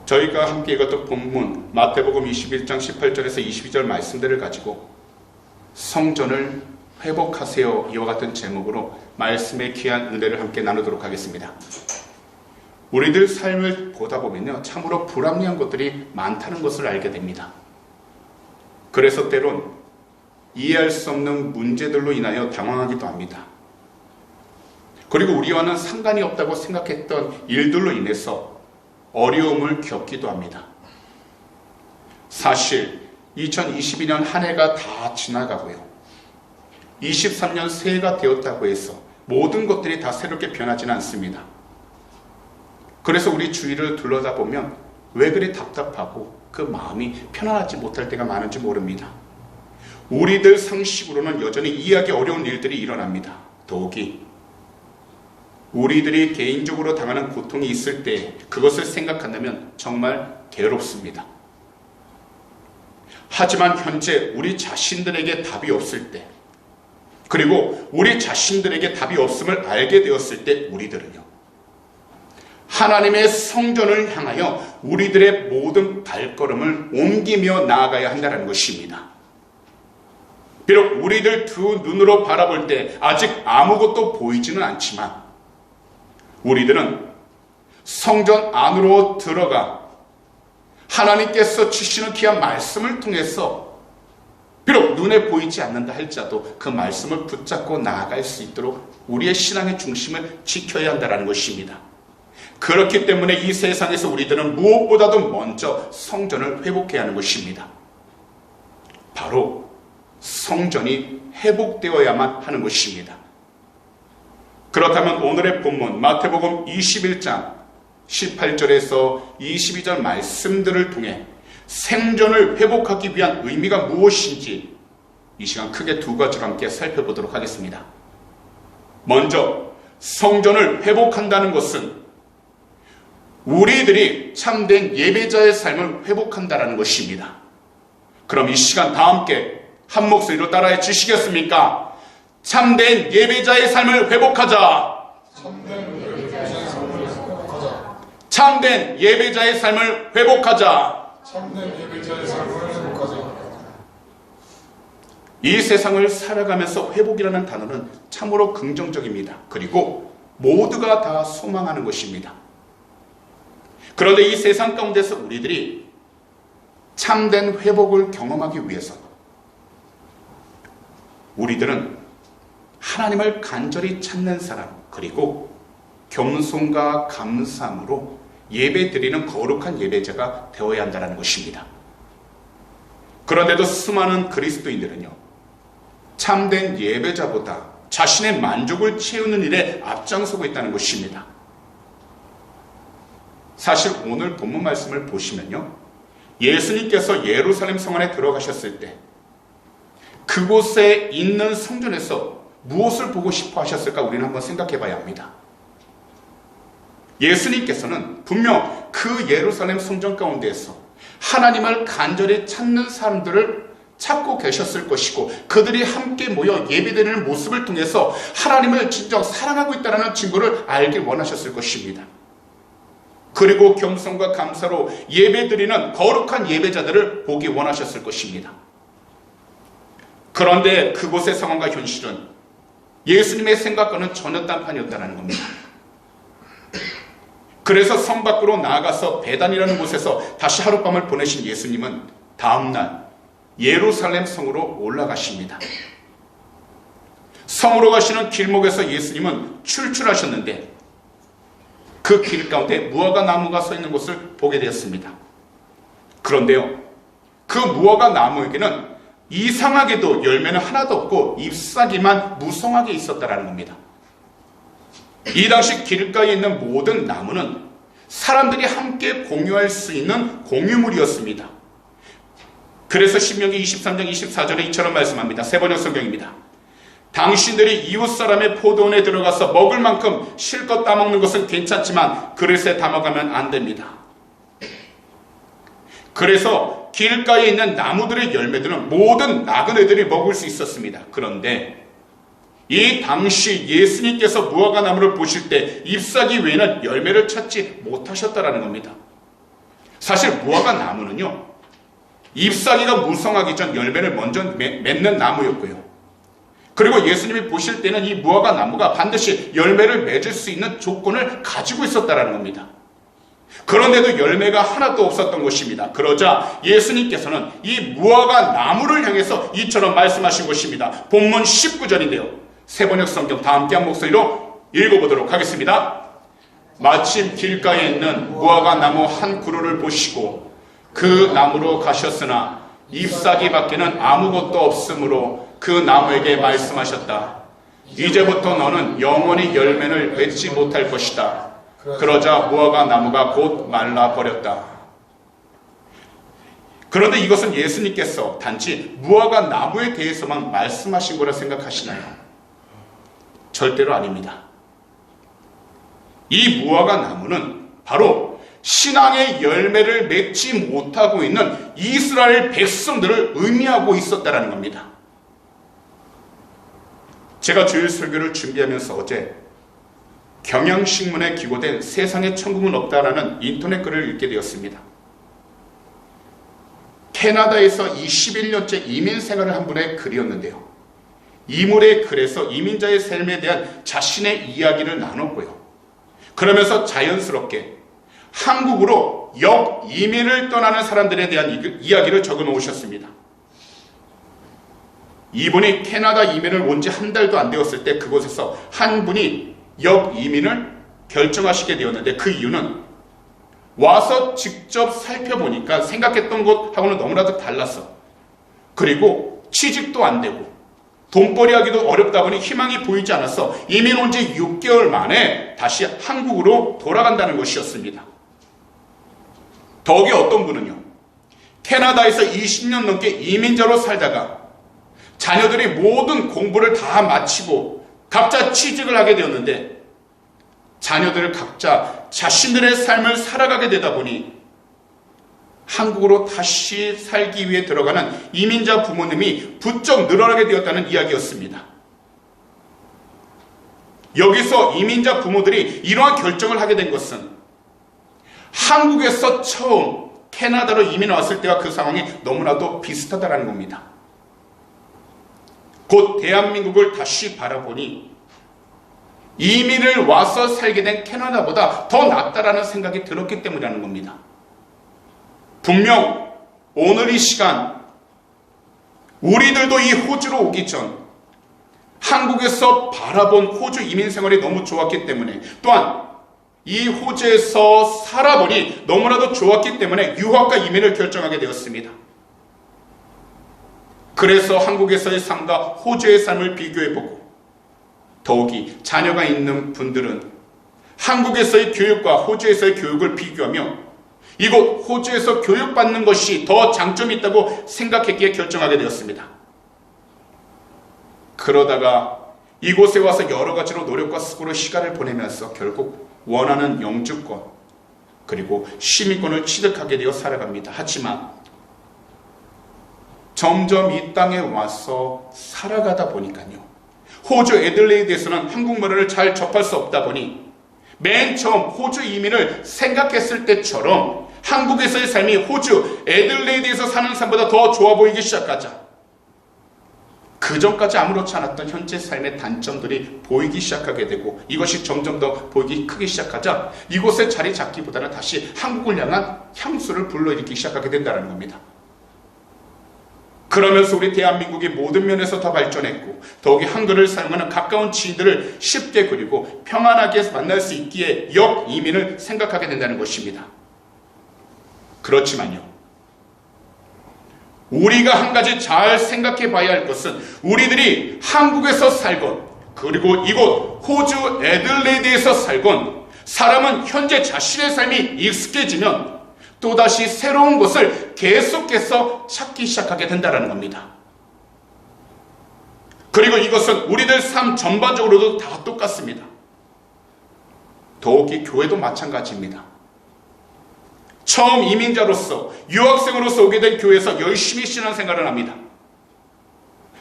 저희가 함께 읽었던 본문 마태복음 21장 18절에서 22절 말씀들을 가지고 성전을 회복하세요 이와 같은 제목으로 말씀의 귀한 은혜를 함께 나누도록 하겠습니다. 우리들 삶을 보다 보면요, 참으로 불합리한 것들이 많다는 것을 알게 됩니다. 그래서 때론 이해할 수 없는 문제들로 인하여 당황하기도 합니다. 그리고 우리와는 상관이 없다고 생각했던 일들로 인해서 어려움을 겪기도 합니다. 사실 2022년 한 해가 다 지나가고요, 23년 새해가 되었다고 해서 모든 것들이 다 새롭게 변하지는 않습니다. 그래서 우리 주위를 둘러다보면 왜 그리 답답하고 그 마음이 편안하지 못할 때가 많은지 모릅니다. 우리들 상식으로는 여전히 이해하기 어려운 일들이 일어납니다. 더욱이 우리들이 개인적으로 당하는 고통이 있을 때 그것을 생각한다면 정말 괴롭습니다. 하지만 현재 우리 자신들에게 답이 없을 때, 그리고 우리 자신들에게 답이 없음을 알게 되었을 때 우리들은요, 하나님의 성전을 향하여 우리들의 모든 발걸음을 옮기며 나아가야 한다는 것입니다. 비록 우리들 두 눈으로 바라볼 때 아직 아무것도 보이지는 않지만 우리들은 성전 안으로 들어가 하나님께서 주시는 귀한 말씀을 통해서 비록 눈에 보이지 않는다 할지라도 그 말씀을 붙잡고 나아갈 수 있도록 우리의 신앙의 중심을 지켜야 한다는 것입니다. 그렇기 때문에 이 세상에서 우리들은 무엇보다도 먼저 성전을 회복해야 하는 것입니다. 바로 성전이 회복되어야만 하는 것입니다. 그렇다면 오늘의 본문 마태복음 21장 18절에서 22절 말씀들을 통해 생전을 회복하기 위한 의미가 무엇인지 이 시간 크게 두 가지로 함께 살펴보도록 하겠습니다. 먼저 성전을 회복한다는 것은 우리들이 참된 예배자의 삶을 회복한다는 것입니다. 그럼 이 시간 다 함께 한 목소리로 따라해 주시겠습니까? 참된 예배자의 삶을 회복하자. 참된 예배자의 삶을 회복하자. 이 세상을 살아가면서 회복이라는 단어는 참으로 긍정적입니다. 그리고 모두가 다 소망하는 것입니다. 그런데 이 세상 가운데서 우리들이 참된 회복을 경험하기 위해서 우리들은 하나님을 간절히 찾는 사람, 그리고 겸손과 감사함으로 예배드리는 거룩한 예배자가 되어야 한다는 것입니다. 그런데도 수많은 그리스도인들은요, 참된 예배자보다 자신의 만족을 채우는 일에 앞장서고 있다는 것입니다. 사실 오늘 본문 말씀을 보시면요, 예수님께서 예루살렘 성 안에 들어가셨을 때 그곳에 있는 성전에서 무엇을 보고 싶어 하셨을까 우리는 한번 생각해 봐야 합니다. 예수님께서는 분명 그 예루살렘 성전 가운데에서 하나님을 간절히 찾는 사람들을 찾고 계셨을 것이고, 그들이 함께 모여 예배드리는 모습을 통해서 하나님을 진정 사랑하고 있다는 증거를 알길 원하셨을 것입니다. 그리고 겸손과 감사로 예배드리는 거룩한 예배자들을 보기 원하셨을 것입니다. 그런데 그곳의 상황과 현실은 예수님의 생각과는 전혀 딴판이었다는 겁니다. 그래서 성 밖으로 나아가서 베단이라는 곳에서 다시 하룻밤을 보내신 예수님은 다음날 예루살렘 성으로 올라가십니다. 성으로 가시는 길목에서 예수님은 출출하셨는데 그 길 가운데 무화과 나무가 서 있는 것을 보게 되었습니다. 그런데요, 그 무화과 나무에게는 이상하게도 열매는 하나도 없고 잎사귀만 무성하게 있었다라는 겁니다. 이 당시 길가에 있는 모든 나무는 사람들이 함께 공유할 수 있는 공유물이었습니다. 그래서 신명기 23장 24절에 이처럼 말씀합니다. 세번역 성경입니다. 당신들이 이웃 사람의 포도원에 들어가서 먹을 만큼 실컷 따먹는 것은 괜찮지만 그릇에 담아가면 안 됩니다. 그래서 길가에 있는 나무들의 열매들은 모든 나그네들이 먹을 수 있었습니다. 그런데 이 당시 예수님께서 무화과 나무를 보실 때 잎사귀 외에는 열매를 찾지 못하셨다라는 겁니다. 사실 무화과 나무는요, 잎사귀가 무성하기 전 열매를 먼저 맺는 나무였고요. 그리고 예수님이 보실 때는 이 무화과 나무가 반드시 열매를 맺을 수 있는 조건을 가지고 있었다는 겁니다. 그런데도 열매가 하나도 없었던 것입니다. 그러자 예수님께서는 이 무화과 나무를 향해서 이처럼 말씀하신 것입니다. 본문 19절인데요. 세번역 성경 다 함께 한 목소리로 읽어보도록 하겠습니다. 마침 길가에 있는 무화과 나무 한 그루를 보시고 그 나무로 가셨으나 잎사귀 밖에는 아무것도 없으므로 그 나무에게 말씀하셨다. 이제부터 너는 영원히 열매를 맺지 못할 것이다. 그러자 무화과 나무가 곧 말라버렸다. 그런데 이것은 예수님께서 단지 무화과 나무에 대해서만 말씀하신 거라 생각하시나요? 절대로 아닙니다. 이 무화과 나무는 바로 신앙의 열매를 맺지 못하고 있는 이스라엘 백성들을 의미하고 있었다는 겁니다. 제가 주일 설교를 준비하면서 어제 경향신문에 기고된 세상에 천국은 없다라는 인터넷 글을 읽게 되었습니다. 캐나다에서 21년째 이민 생활을 한 분의 글이었는데요. 이물의 글에서 이민자의 삶에 대한 자신의 이야기를 나눴고요. 그러면서 자연스럽게 한국으로 역이민을 떠나는 사람들에 대한 이야기를 적어 놓으셨습니다. 이분이 캐나다 이민을 온 지 한 달도 안 되었을 때 그곳에서 한 분이 역이민을 결정하시게 되었는데 그 이유는 와서 직접 살펴보니까 생각했던 것하고는 너무나도 달랐어. 그리고 취직도 안 되고 돈벌이 하기도 어렵다 보니 희망이 보이지 않았어. 이민 온 지 6개월 만에 다시 한국으로 돌아간다는 것이었습니다. 더욱이 어떤 분은요, 캐나다에서 20년 넘게 이민자로 살다가 자녀들이 모든 공부를 다 마치고 각자 취직을 하게 되었는데 자녀들 각자 자신들의 삶을 살아가게 되다 보니 한국으로 다시 살기 위해 들어가는 이민자 부모님이 부쩍 늘어나게 되었다는 이야기였습니다. 여기서 이민자 부모들이 이러한 결정을 하게 된 것은 한국에서 처음 캐나다로 이민 왔을 때와 그 상황이 너무나도 비슷하다는 겁니다. 곧 대한민국을 다시 바라보니 이민을 와서 살게 된 캐나다보다 더 낫다라는 생각이 들었기 때문이라는 겁니다. 분명 오늘 이 시간 우리들도 이 호주로 오기 전 한국에서 바라본 호주 이민 생활이 너무 좋았기 때문에, 또한 이 호주에서 살아보니 너무나도 좋았기 때문에 유학과 이민을 결정하게 되었습니다. 그래서 한국에서의 삶과 호주의 삶을 비교해보고, 더욱이 자녀가 있는 분들은 한국에서의 교육과 호주에서의 교육을 비교하며 이곳 호주에서 교육받는 것이 더 장점이 있다고 생각했기에 결정하게 되었습니다. 그러다가 이곳에 와서 여러 가지로 노력과 수고로 시간을 보내면서 결국 원하는 영주권 그리고 시민권을 취득하게 되어 살아갑니다. 하지만 점점 이 땅에 와서 살아가다 보니까요, 호주 애들레이드에서는 한국말을 잘 접할 수 없다 보니 맨 처음 호주 이민을 생각했을 때처럼 한국에서의 삶이 호주 애들레이드에서 사는 삶보다 더 좋아 보이기 시작하자 그 전까지 아무렇지 않았던 현재 삶의 단점들이 보이기 시작하게 되고, 이것이 점점 더 보이기 크기 시작하자 이곳에 자리 잡기보다는 다시 한국을 향한 향수를 불러일으키기 시작하게 된다는 겁니다. 그러면서 우리 대한민국이 모든 면에서 더 발전했고, 더욱이 한글을 사용하는 가까운 지인들을 쉽게 그리고 평안하게 만날 수 있기에 역이민을 생각하게 된다는 것입니다. 그렇지만요, 우리가 한 가지 잘 생각해 봐야 할 것은 우리들이 한국에서 살건 그리고 이곳 호주 애들레이드에서 살건 사람은 현재 자신의 삶이 익숙해지면 또다시 새로운 것을 계속해서 찾기 시작하게 된다는 겁니다. 그리고 이것은 우리들 삶 전반적으로도 다 똑같습니다. 더욱이 교회도 마찬가지입니다. 처음 이민자로서 유학생으로서 오게 된 교회에서 열심히 신앙생활을 합니다.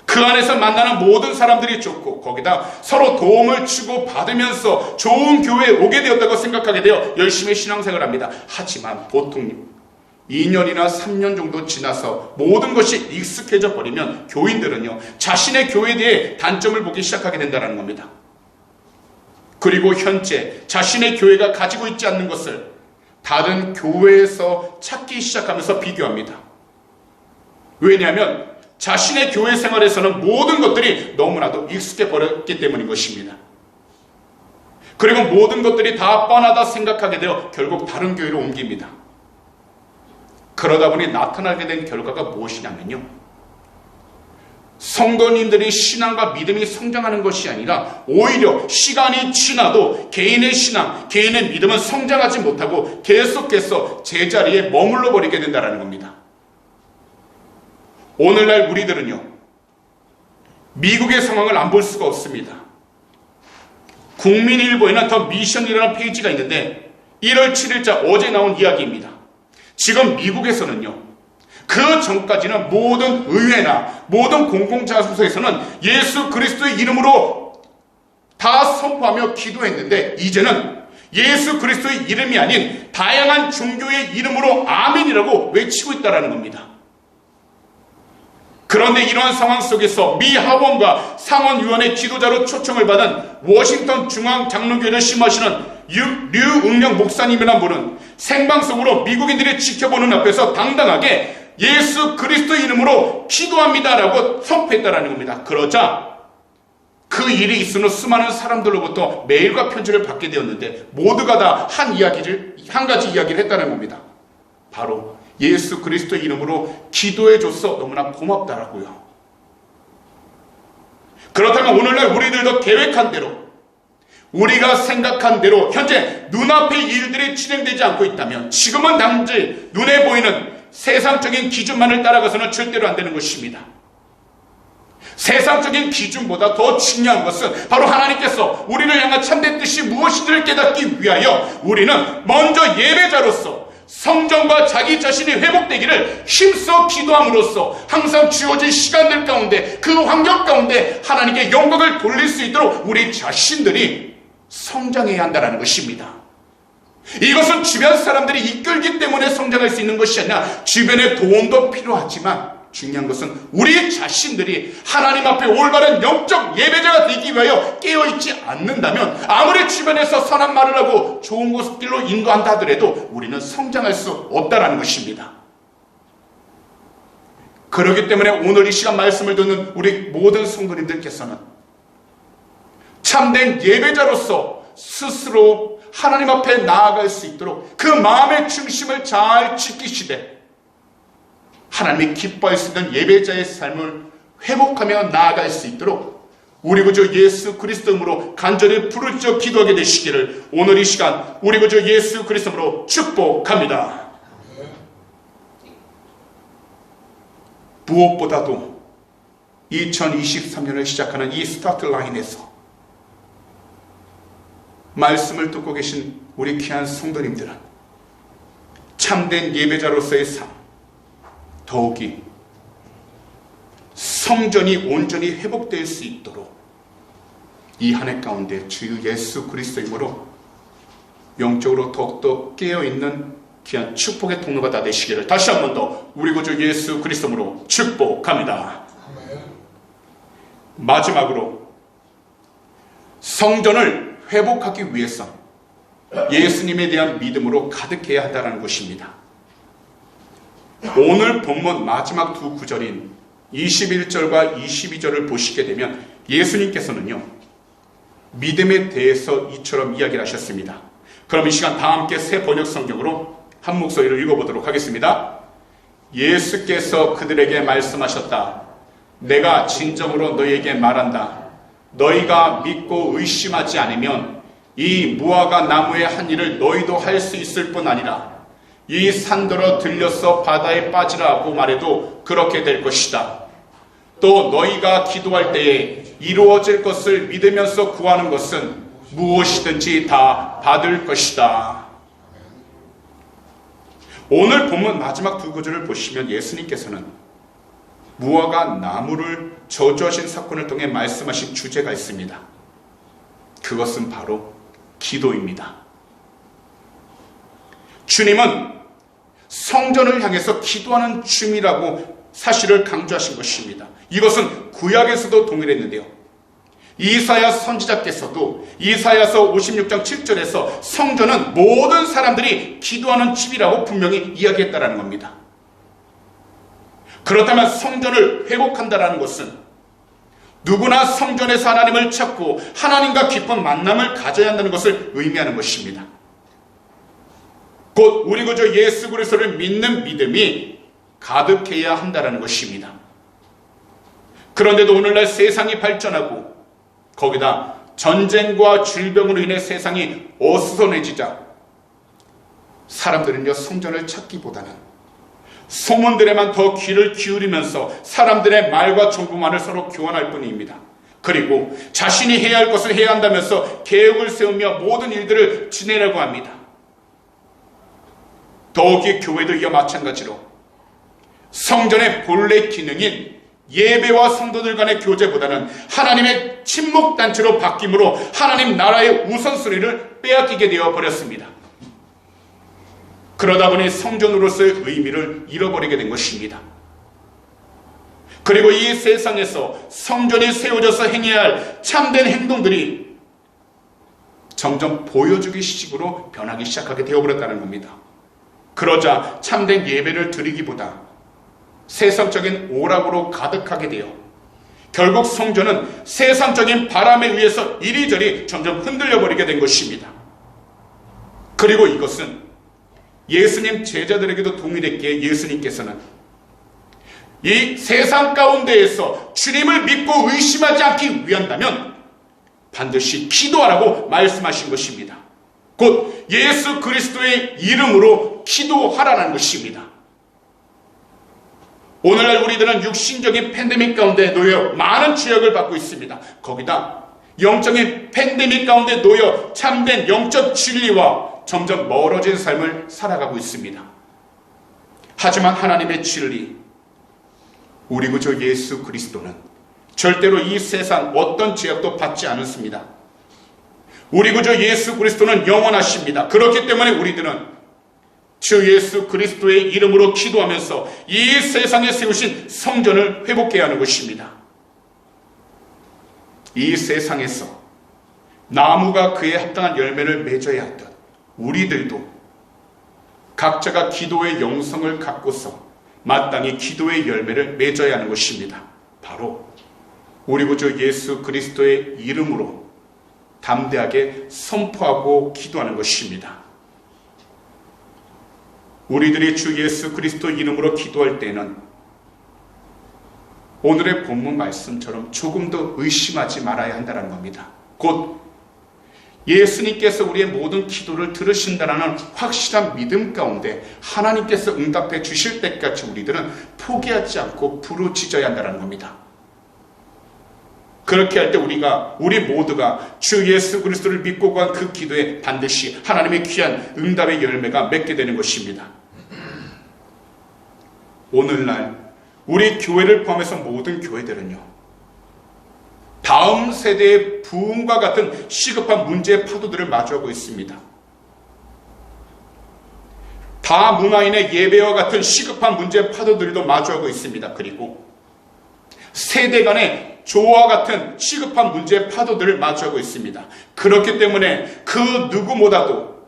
그 안에서 만나는 모든 사람들이 좋고 거기다 서로 도움을 주고 받으면서 좋은 교회에 오게 되었다고 생각하게 되어 열심히 신앙생활을 합니다. 하지만 보통 2년이나 3년 정도 지나서 모든 것이 익숙해져 버리면 교인들은요, 자신의 교회에 대해 단점을 보기 시작하게 된다는 겁니다. 그리고 현재 자신의 교회가 가지고 있지 않는 것을 다른 교회에서 찾기 시작하면서 비교합니다. 왜냐하면 자신의 교회 생활에서는 모든 것들이 너무나도 익숙해 버렸기 때문인 것입니다. 그리고 모든 것들이 다 뻔하다 생각하게 되어 결국 다른 교회로 옮깁니다. 그러다 보니 나타나게 된 결과가 무엇이냐면요, 성도님들이 신앙과 믿음이 성장하는 것이 아니라 오히려 시간이 지나도 개인의 신앙, 개인의 믿음은 성장하지 못하고 계속해서 제자리에 머물러 버리게 된다는 겁니다. 오늘날 우리들은요, 미국의 상황을 안 볼 수가 없습니다. 국민일보에는 더 미션이라는 페이지가 있는데 1월 7일자 어제 나온 이야기입니다. 지금 미국에서는요, 그 전까지는 모든 의회나 모든 공공장소에서는 예수 그리스도의 이름으로 다 선포하며 기도했는데 이제는 예수 그리스도의 이름이 아닌 다양한 종교의 이름으로 아멘이라고 외치고 있다는 겁니다. 그런데 이러한 상황 속에서 미 하원과 상원의원의 지도자로 초청을 받은 워싱턴 중앙장로교회를 심하시는 류응령 목사님이라는 분은 생방송으로 미국인들이 지켜보는 앞에서 당당하게 예수 그리스도의 이름으로 기도합니다라고 선포했다는 겁니다. 그러자 그 일이 있은 후 수많은 사람들로부터 메일과 편지를 받게 되었는데 모두가 다 한 가지 이야기를 했다는 겁니다. 바로 예수 그리스도의 이름으로 기도해줘서 너무나 고맙다라고요. 그렇다면 오늘날 우리들도 계획한 대로, 우리가 생각한 대로 현재 눈앞의 일들이 진행되지 않고 있다면 지금은 단지 눈에 보이는 세상적인 기준만을 따라가서는 절대로 안 되는 것입니다. 세상적인 기준보다 더 중요한 것은 바로 하나님께서 우리를 향한 참된 뜻이 무엇인지를 깨닫기 위하여 우리는 먼저 예배자로서 성전과 자기 자신이 회복되기를 힘써 기도함으로써 항상 주어진 시간들 가운데, 그 환경 가운데 하나님께 영광을 돌릴 수 있도록 우리 자신들이 성장해야 한다는 것입니다. 이것은 주변 사람들이 이끌기 때문에 성장할 수 있는 것이 아니라 주변의 도움도 필요하지만 중요한 것은 우리 자신들이 하나님 앞에 올바른 영적 예배자가 되기 위하여 깨어있지 않는다면 아무리 주변에서 선한 말을 하고 좋은 곳길로 인도한다 하더라도 우리는 성장할 수 없다는 것입니다. 그렇기 때문에 오늘 이 시간 말씀을 듣는 우리 모든 성도님들께서는 참된 예배자로서 스스로 하나님 앞에 나아갈 수 있도록 그 마음의 중심을 잘 지키시되 하나님이 기뻐할 수 있는 예배자의 삶을 회복하며 나아갈 수 있도록 우리 구주 예수 그리스도로 간절히 부르짖어 기도하게 되시기를 오늘 이 시간 우리 구주 예수 그리스도로 축복합니다. 무엇보다도 2023년을 시작하는 이 스타트 라인에서 말씀을 듣고 계신 우리 귀한 성도님들은 참된 예배자로서의 삶, 더욱이 성전이 온전히 회복될 수 있도록 이 한 해 가운데 주 예수 그리스도의 이름으로 영적으로 더욱더 깨어있는 귀한 축복의 통로가 다 되시기를 다시 한 번 더 우리 구주 예수 그리스도로 축복합니다. 마지막으로 성전을 회복하기 위해서 예수님에 대한 믿음으로 가득해야 한다는 것입니다. 오늘 본문 마지막 두 구절인 21절과 22절을 보시게 되면 예수님께서는요, 믿음에 대해서 이처럼 이야기를 하셨습니다. 그럼 이 시간 다 함께 새 번역 성경으로 한 목소리로 읽어보도록 하겠습니다. 예수께서 그들에게 말씀하셨다. 내가 진정으로 너희에게 말한다. 너희가 믿고 의심하지 않으면 이 무화과 나무의 한 일을 너희도 할 수 있을 뿐 아니라 이 산더러 들려서 바다에 빠지라고 말해도 그렇게 될 것이다. 또 너희가 기도할 때에 이루어질 것을 믿으면서 구하는 것은 무엇이든지 다 받을 것이다. 오늘 본문 마지막 두 구절을 보시면 예수님께서는 무화과 나무를 저주하신 사건을 통해 말씀하신 주제가 있습니다. 그것은 바로 기도입니다. 주님은 성전을 향해서 기도하는 춤이라고 사실을 강조하신 것입니다. 이것은 구약에서도 동일했는데요. 이사야 선지자께서도 이사야서 56장 7절에서 성전은 모든 사람들이 기도하는 집이라고 분명히 이야기했다는 겁니다. 그렇다면 성전을 회복한다는 것은 누구나 성전에서 하나님을 찾고 하나님과 깊은 만남을 가져야 한다는 것을 의미하는 것입니다. 곧 우리 구주 예수 그리스도를 믿는 믿음이 가득해야 한다는 것입니다. 그런데도 오늘날 세상이 발전하고 거기다 전쟁과 질병으로 인해 세상이 어수선해지자 사람들은요, 성전을 찾기보다는 소문들에만 더 귀를 기울이면서 사람들의 말과 정보만을 서로 교환할 뿐입니다. 그리고 자신이 해야 할 것을 해야 한다면서 계획을 세우며 모든 일들을 지내려고 합니다. 더욱이 교회도 이와 마찬가지로 성전의 본래 기능인 예배와 성도들 간의 교제보다는 하나님의 침묵단체로 바뀜으로 하나님 나라의 우선순위를 빼앗기게 되어 버렸습니다. 그러다 보니 성전으로서의 의미를 잃어버리게 된 것입니다. 그리고 이 세상에서 성전이 세워져서 행해야 할 참된 행동들이 점점 보여주기 식으로 변하기 시작하게 되어버렸다는 겁니다. 그러자 참된 예배를 드리기보다 세상적인 오락으로 가득하게 되어 결국 성전은 세상적인 바람에 의해서 이리저리 점점 흔들려버리게 된 것입니다. 그리고 이것은 예수님 제자들에게도 동일했기에 예수님께서는 이 세상 가운데에서 주님을 믿고 의심하지 않기 위한다면 반드시 기도하라고 말씀하신 것입니다. 곧 예수 그리스도의 이름으로 기도하라는 것입니다. 오늘날 우리들은 육신적인 팬데믹 가운데 놓여 많은 죄악을 받고 있습니다. 거기다 영적인 팬데믹 가운데 놓여 참된 영적 진리와 점점 멀어진 삶을 살아가고 있습니다. 하지만 하나님의 진리, 우리 구주 예수 그리스도는 절대로 이 세상 어떤 죄악도 받지 않았습니다. 우리 구주 예수 그리스도는 영원하십니다. 그렇기 때문에 우리들은 주 예수 그리스도의 이름으로 기도하면서 이 세상에 세우신 성전을 회복해야 하는 것입니다. 이 세상에서 나무가 그에 합당한 열매를 맺어야 하듯 우리들도 각자가 기도의 영성을 갖고서 마땅히 기도의 열매를 맺어야 하는 것입니다. 바로 우리 구주 예수 그리스도의 이름으로 담대하게 선포하고 기도하는 것입니다. 우리들이 주 예수 그리스도 이름으로 기도할 때는 오늘의 본문 말씀처럼 조금 더 의심하지 말아야 한다는 겁니다. 곧 예수님께서 우리의 모든 기도를 들으신다는 확실한 믿음 가운데 하나님께서 응답해 주실 때까지 우리들은 포기하지 않고 부르짖어야 한다는 겁니다. 그렇게 할 때 우리 모두가 주 예수 그리스도를 믿고 간 그 기도에 반드시 하나님의 귀한 응답의 열매가 맺게 되는 것입니다. 오늘날 우리 교회를 포함해서 모든 교회들은요, 다음 세대의 부흥과 같은 시급한 문제의 파도들을 마주하고 있습니다. 다문화인의 예배와 같은 시급한 문제의 파도들도 마주하고 있습니다. 그리고 세대 간의 조와 같은 시급한 문제의 파도들을 마주하고 있습니다. 그렇기 때문에 그 누구보다도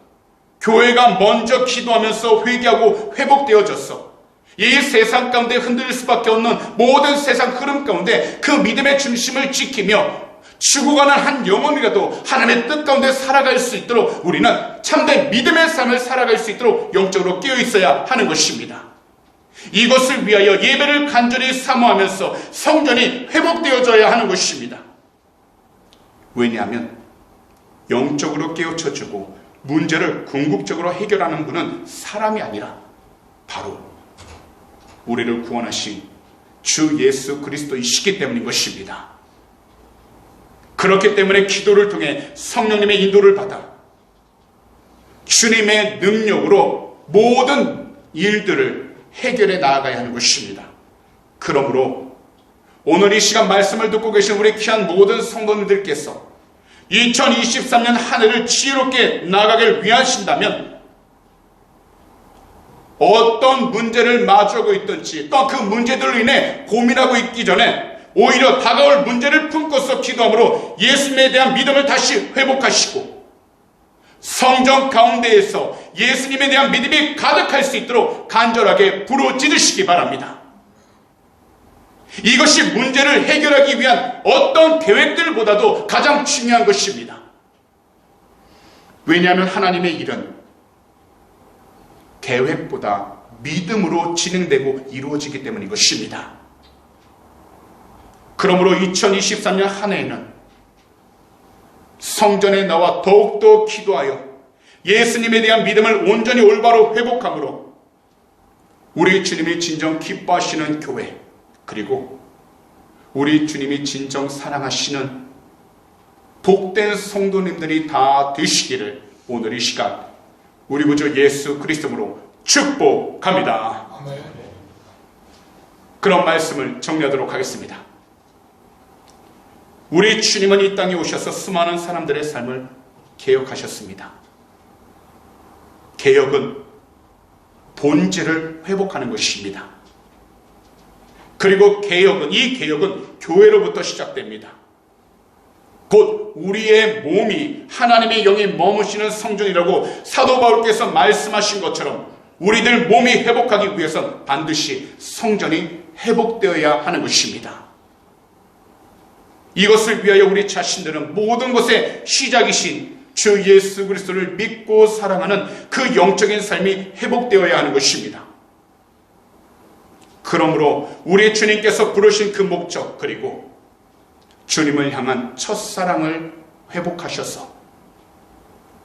교회가 먼저 기도하면서 회개하고 회복되어져서 이 세상 가운데 흔들릴 수밖에 없는 모든 세상 흐름 가운데 그 믿음의 중심을 지키며 죽어가는 한 영혼이라도 하나님의 뜻 가운데 살아갈 수 있도록 우리는 참된 믿음의 삶을 살아갈 수 있도록 영적으로 깨어 있어야 하는 것입니다. 이것을 위하여 예배를 간절히 사모하면서 성전이 회복되어져야 하는 것입니다. 왜냐하면 영적으로 깨우쳐주고 문제를 궁극적으로 해결하는 분은 사람이 아니라 바로 우리를 구원하신 주 예수 그리스도이시기 때문인 것입니다. 그렇기 때문에 기도를 통해 성령님의 인도를 받아 주님의 능력으로 모든 일들을 해결해 나아가야 하는 것입니다. 그러므로 오늘 이 시간 말씀을 듣고 계신 우리 귀한 모든 성도님들께서 2023년 한 해를 지혜롭게 나아가길 위하신다면 어떤 문제를 마주하고 있든지 또 그 문제들로 인해 고민하고 있기 전에 오히려 다가올 문제를 품고서 기도함으로 예수님에 대한 믿음을 다시 회복하시고 성전 가운데에서 예수님에 대한 믿음이 가득할 수 있도록 간절하게 부르짖으시기 바랍니다. 이것이 문제를 해결하기 위한 어떤 계획들보다도 가장 중요한 것입니다. 왜냐하면 하나님의 일은 계획보다 믿음으로 진행되고 이루어지기 때문인 것입니다. 그러므로 2023년 한 해에는 성전에 나와 더욱더 기도하여 예수님에 대한 믿음을 온전히 올바로 회복함으로 우리 주님이 진정 기뻐하시는 교회, 그리고 우리 주님이 진정 사랑하시는 복된 성도님들이 다 되시기를 오늘 이 시간 우리 구주 예수 그리스도로 축복합니다. 그런 말씀을 정리하도록 하겠습니다. 우리 주님은 이 땅에 오셔서 수많은 사람들의 삶을 개혁하셨습니다. 개혁은 본질을 회복하는 것입니다. 그리고 이 개혁은 교회로부터 시작됩니다. 곧 우리의 몸이 하나님의 영이 머무시는 성전이라고 사도 바울께서 말씀하신 것처럼 우리들 몸이 회복하기 위해서는 반드시 성전이 회복되어야 하는 것입니다. 이것을 위하여 우리 자신들은 모든 것의 시작이신 주 예수 그리스도를 믿고 사랑하는 그 영적인 삶이 회복되어야 하는 것입니다. 그러므로 우리 주님께서 부르신 그 목적, 그리고 주님을 향한 첫사랑을 회복하셔서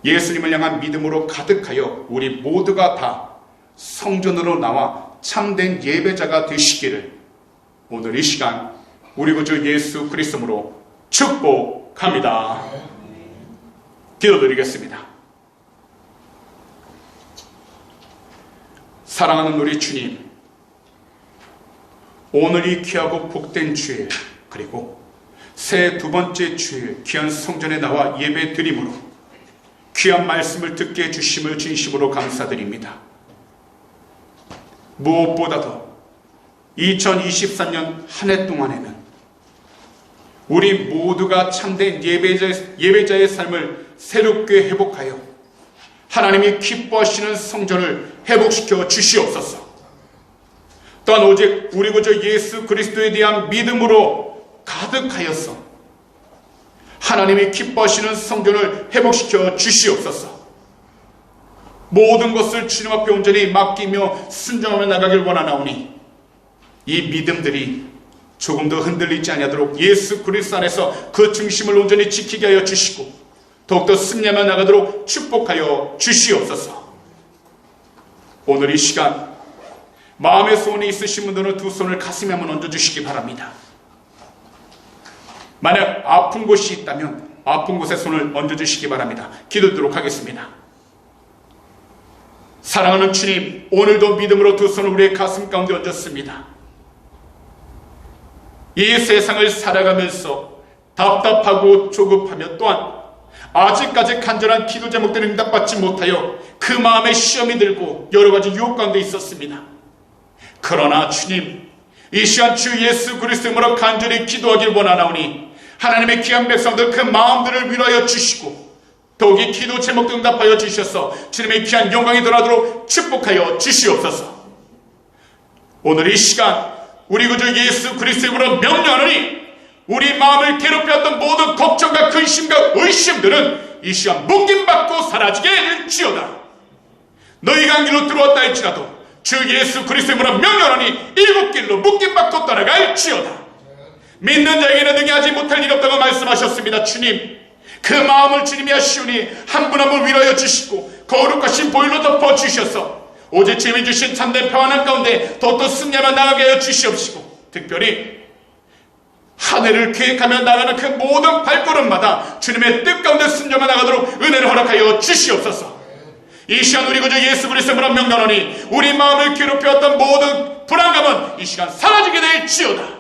예수님을 향한 믿음으로 가득하여 우리 모두가 다 성전으로 나와 참된 예배자가 되시기를 오늘 이 시간 우리 구주 예수 그리스도로 축복합니다. 기도드리겠습니다. 사랑하는 우리 주님, 오늘이 귀하고 복된 주일, 그리고 새 두 번째 주일 귀한 성전에 나와 예배 드림으로 귀한 말씀을 듣게 해주심을 진심으로 감사드립니다. 무엇보다도 2023년 한 해 동안에는 우리 모두가 참된 예배자의 삶을 새롭게 회복하여 하나님이 기뻐하시는 성전을 회복시켜 주시옵소서. 또한 오직 우리 구주 예수 그리스도에 대한 믿음으로 가득하여서 하나님이 기뻐하시는 성전을 회복시켜 주시옵소서. 모든 것을 주님 앞에 온전히 맡기며 순종하며 나가길 원하나오니 이 믿음들이 조금도 흔들리지 아니하도록 예수 그리스도 안에서 그 중심을 온전히 지키게 하여 주시고 더욱더 승리하며 나가도록 축복하여 주시옵소서. 오늘 이 시간 마음의 소원이 있으신 분들은 두 손을 가슴에 한번 얹어주시기 바랍니다. 만약 아픈 곳이 있다면 아픈 곳에 손을 얹어주시기 바랍니다. 기도드리도록 하겠습니다. 사랑하는 주님, 오늘도 믿음으로 두 손을 우리의 가슴 가운데 얹었습니다. 이 세상을 살아가면서 답답하고 조급하며 또한 아직까지 간절한 기도 제목들을 응답받지 못하여 그 마음에 시험이 들고 여러 가지 유혹 가운데 있었습니다. 그러나 주님, 이 시간 주 예수 그리스도 이름으로 간절히 기도하길 원하나오니 하나님의 귀한 백성들 그 마음들을 위로하여 주시고 더욱이 기도 제목도 응답하여 주셔서 주님의 귀한 영광이 돌아도록 축복하여 주시옵소서. 오늘 이 시간 우리 구주 예수 그리스도의 이름으로 명령하노니 우리 마음을 괴롭혔던 모든 걱정과 근심과 의심들은 이 시간 묶임받고 사라지게 될지어다. 너희가 한 길로 들어왔다 할지라도 주 예수 그리스도의 이름으로 명령하노니 일곱 길로 묶임받고 떠나갈지어다. 믿는 자에게는 능히 하지 못할 일 없다고 말씀하셨습니다. 주님, 그 마음을 주님이 하시오니 한 분 한 분 위로하여 주시고 거룩하신 보혈로 덮어주셔서 오직 주님이 주신 참된 평안한 가운데 더욱더 승리하며 나가게 하여 주시옵시고 특별히 한 해를 계획하며 나가는 그 모든 발걸음마다 주님의 뜻 가운데 순종하며 나가도록 은혜를 허락하여 주시옵소서. 이 시간 우리 구주 예수 그리스도로 명령하니 우리 마음을 괴롭혀왔던 모든 불안감은 이 시간 사라지게 될지어다.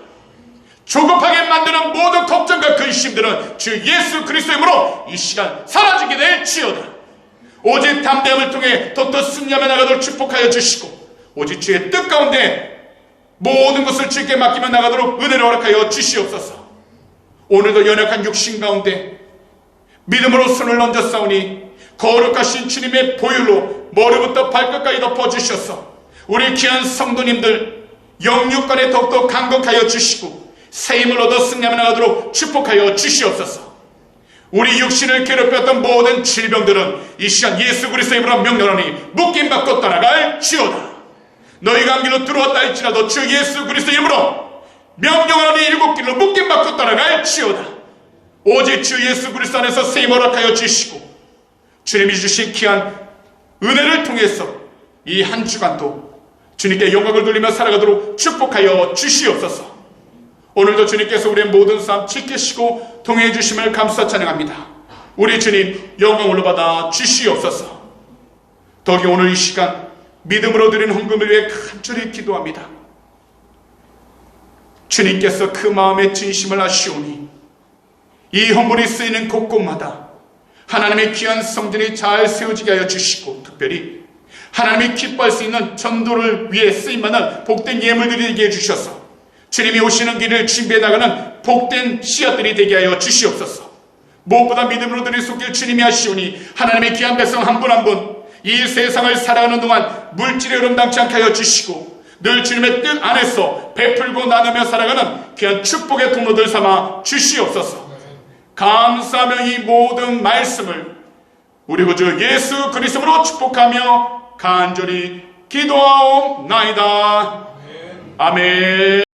조급하게 만드는 모든 걱정과 근심들은 주 예수 그리스도의 이름으로 이 시간 사라지게 될지어다. 오직 담대함을 통해 더욱더 승리하며 나가도록 축복하여 주시고 오직 주의 뜻 가운데 모든 것을 주께 맡기며 나가도록 은혜를 허락하여 주시옵소서. 오늘도 연약한 육신 가운데 믿음으로 손을 얹어 싸우니 거룩하신 주님의 보혈로 머리부터 발끝까지 덮어주셔서 우리 귀한 성도님들 영육간에 더욱더 강건하여 주시고 새힘을 얻어 승리하며 나가도록 축복하여 주시옵소서. 우리 육신을 괴롭혔던 모든 질병들은 이 시간 예수 그리스도의 이름으로 명령하니 묶임받고 떠나갈 지어다. 너희가 한 길로 들어왔다 할지라도 주 예수 그리스도의 이름으로 명령하니 일곱 길로 묶임받고 떠나갈 지어다. 오직 주 예수 그리스도 안에서 새힘을 허락하여 주시고 주님이 주신 귀한 은혜를 통해서 이 한 주간도 주님께 영광을 돌리며 살아가도록 축복하여 주시옵소서. 오늘도 주님께서 우리의 모든 삶 지키시고 동행해 주심을 감사 찬양합니다. 우리 주님 영광 올려받아 주시옵소서. 더욱이 오늘 이 시간 믿음으로 드린 헌금을 위해 간절히 기도합니다. 주님께서 그 마음의 진심을 아시오니 이 헌물이 쓰이는 곳곳마다 하나님의 귀한 성전이 잘 세워지게 하여 주시고 특별히 하나님이 기뻐할 수 있는 전도를 위해 쓰임만한 복된 예물들이 되게 해주셔서 주님이 오시는 길을 준비해 나가는 복된 씨앗들이 되게 하여 주시옵소서. 무엇보다 믿음으로 드릴 속길 주님이 하시오니 하나님의 귀한 백성 한 분 한 분 이 세상을 살아가는 동안 물질에 흐름당치 않게 하여 주시고 늘 주님의 뜻 안에서 베풀고 나누며 살아가는 귀한 축복의 통로들 삼아 주시옵소서. 감사하며 이 모든 말씀을 우리 구주 예수 그리스도로 축복하며 간절히 기도하옵나이다. 아멘.